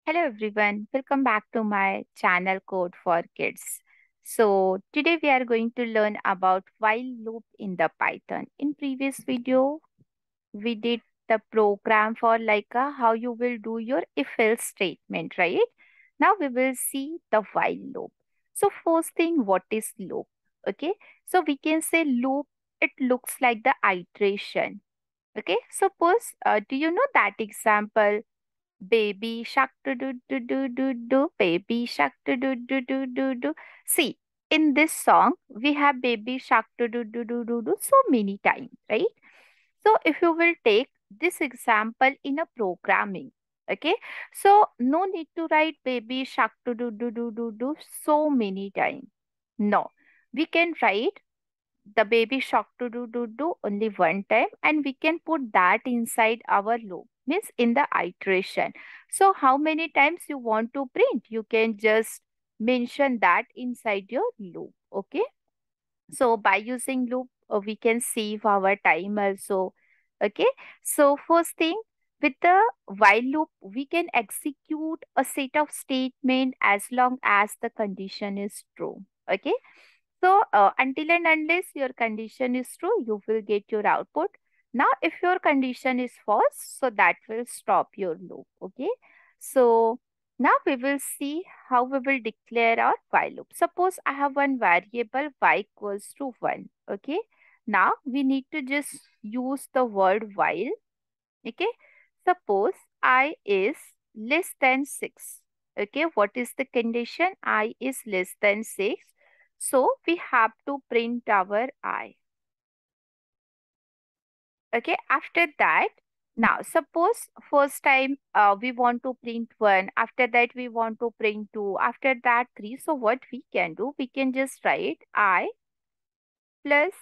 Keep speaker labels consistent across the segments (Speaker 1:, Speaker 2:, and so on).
Speaker 1: Hello everyone, welcome back to my channel Code for Kids. So today we are going to learn about while loop in the Python. In previous video, we did the program for how you will do your if else statement, right? Now we will see the while loop. So first thing, what is loop? Okay, so we can say loop, it looks like the iteration. Okay, suppose, do you know that example? Baby shark do do do do do do, baby shark do do do do do do. See, in this song, we have baby shark do do do do do do so many times, right? So if you will take this example in a programming, okay, so no need to write baby shark do do do do do do so many times. No, we can write the baby shark to do only one time, and we can put that inside our loop, means in the iteration. So how many times you want to print, you can just mention that inside your loop. Okay, so by using loop, we can save our time also. Okay, so first thing, with the while loop we can execute a set of statement as long as the condition is true. Okay, so until and unless your condition is true, you will get your output. Now, if your condition is false, so that will stop your loop. Okay. So now we will see how we will declare our while loop. Suppose I have one variable y equals to 1. Okay. Now we need to just use the word while. Okay. Suppose I is less than 6. Okay. What is the condition? I is less than 6. So we have to print our I. Okay. After that, now suppose first time we want to print 1. After that we want to print 2. After that 3. So what we can do? We can just write I plus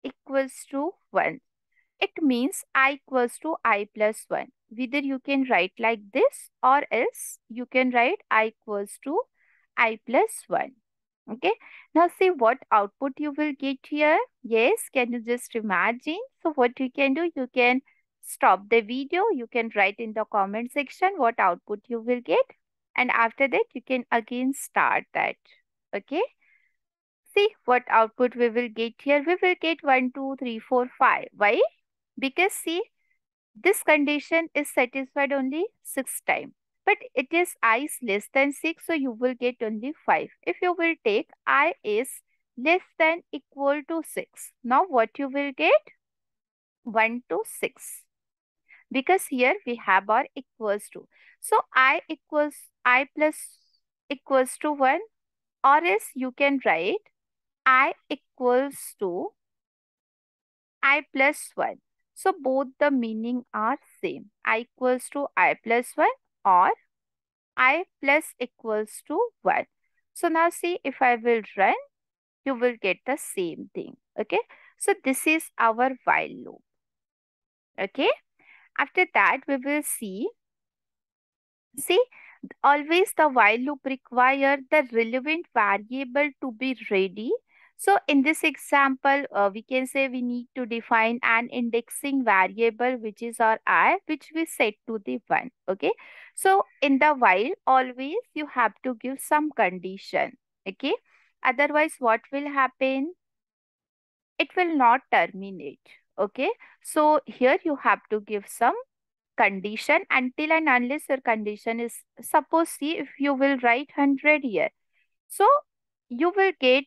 Speaker 1: equals to 1. It means I equals to I plus 1. Whether you can write like this or else you can write I equals to I plus 1. Okay. Now see what output you will get here. Yes, can you just imagine? So what you can do, you can stop the video. You can write in the comment section what output you will get. And after that, you can again start that. Okay. See what output we will get here. We will get 1, 2, 3, 4, 5. Why? Because see, this condition is satisfied only 6 times. But it is I is less than 6, so you will get only 5. If you will take I is less than equal to 6, now what you will get? 1 to 6. Because here we have our equals to. So I plus equals to 1, or else you can write I equals to I plus 1. So both the meaning are same. I equals to I plus 1 or I plus equals to 1. So now see, if I will run, you will get the same thing. Okay. So this is our while loop. Okay. After that, we will see, always the while loop require the relevant variable to be ready. So in this example, we can say we need to define an indexing variable, which is our I, which we set to the 1. Okay. So in the while, always you have to give some condition. Okay. Otherwise, what will happen? It will not terminate. Okay. So here you have to give some condition until and unless your condition is, suppose see, if you will write 100 here, so you will get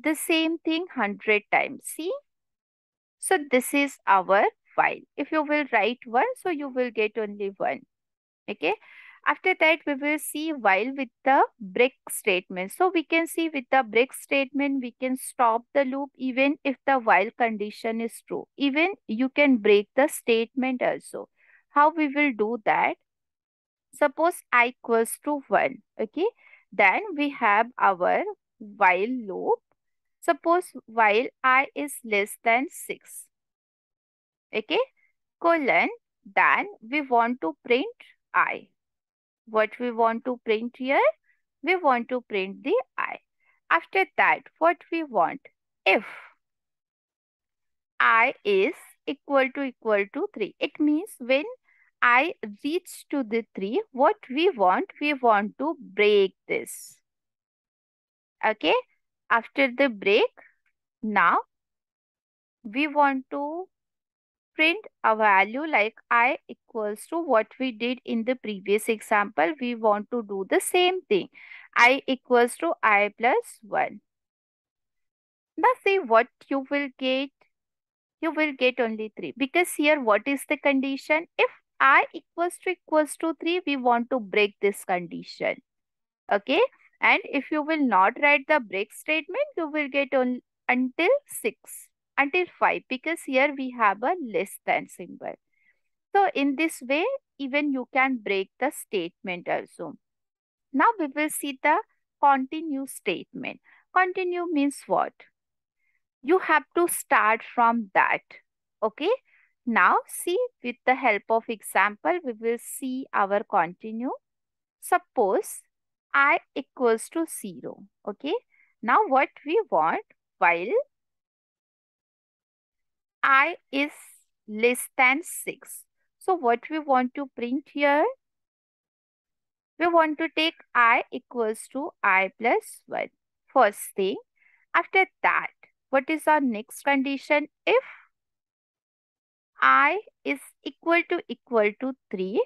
Speaker 1: the same thing 100 times. See, so this is our while. If you will write 1, so you will get only 1. Okay. After that, we will see while with the break statement. So we can see with the break statement, we can stop the loop even if the while condition is true. Even you can break the statement also. How we will do that? Suppose I equals to 1. Okay. Then we have our while loop. Suppose while I is less than 6. Okay. Colon. Then we want to print I. What we want to print here? We want to print the I. After that, what we want? If I is equal to 3. It means when I reach to the 3, what we want to break this. Okay. After the break, now we want to print a value like I equals to what we did in the previous example. We want to do the same thing. I equals to I plus 1. Now see what you will get. You will get only 3 because here what is the condition? If I equals to 3, we want to break this condition. Okay. And if you will not write the break statement, you will get on until 6, until 5, because here we have a less than symbol. So in this way, even you can break the statement also. Now we will see the continue statement. Continue means what? You have to start from that. Okay. Now see, with the help of example, we will see our continue. Suppose I equals to 0. Okay. Now what we want, while I is less than 6. So what we want to print here, we want to take I equals to I plus 1. First thing. After that, what is our next condition? If I is equal to 3.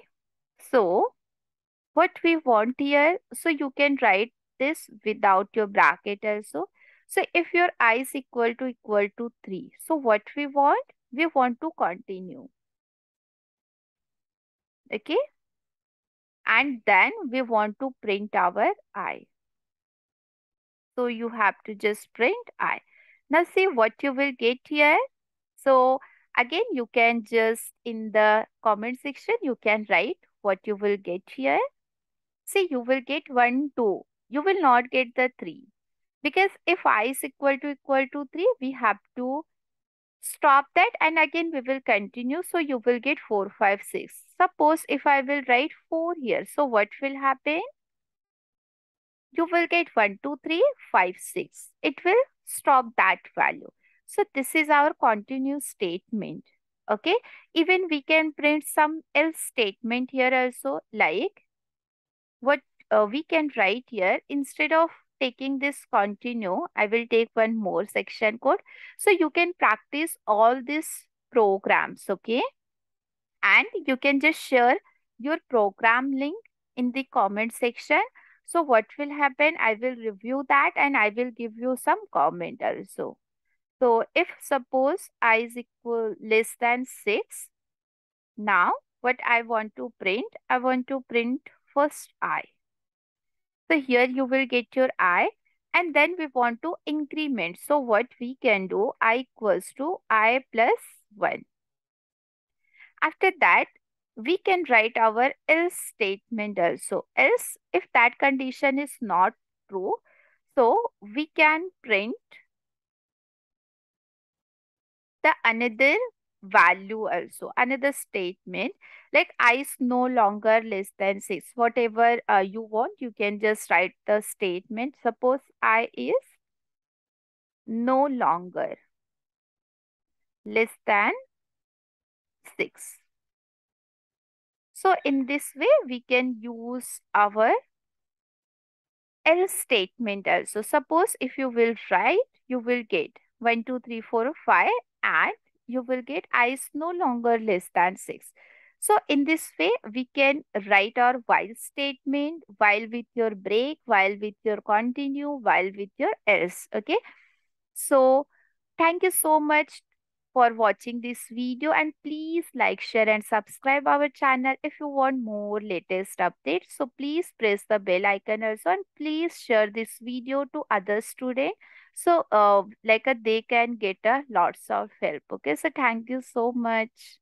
Speaker 1: So what we want here, so you can write this without your bracket also. So if your I is equal to 3, so what we want to continue. Okay. And then we want to print our I. So you have to just print I. Now see what you will get here. So again, you can just in the comment section, you can write what you will get here. See, you will get 1, 2. You will not get the 3. Because if I is equal to 3, we have to stop that and again we will continue. So you will get 4, 5, 6. Suppose if I will write 4 here. So what will happen? You will get 1, 2, 3, 5, 6. It will stop that value. So this is our continuous statement. Okay. Even we can print some else statement here also, like what we can write here. Instead of taking this continue, I will take one more section code. So you can practice all these programs. Okay. And you can just share your program link in the comment section. So what will happen? I will review that and I will give you some comment also. So if suppose I is equal less than 6, now what I want to print? I want to print first I. So here you will get your I and then we want to increment. So what we can do? I equals to I plus 1. After that, we can write our else statement also. Else, if that condition is not true, so we can print the another value also, another statement like I is no longer less than 6. Whatever you want, you can just write the statement. Suppose I is no longer less than 6. So in this way, we can use our else statement also. Suppose if you will write, you will get 1, 2, 3, 4, 5, and you will get I is no longer less than 6. So in this way, we can write our while statement, while with your break, while with your continue, while with your else. Okay. So thank you so much for watching this video and please like, share and subscribe our channel if you want more latest updates. So please press the bell icon also and please share this video to other students so they can get a lots of help. Okay, so thank you so much.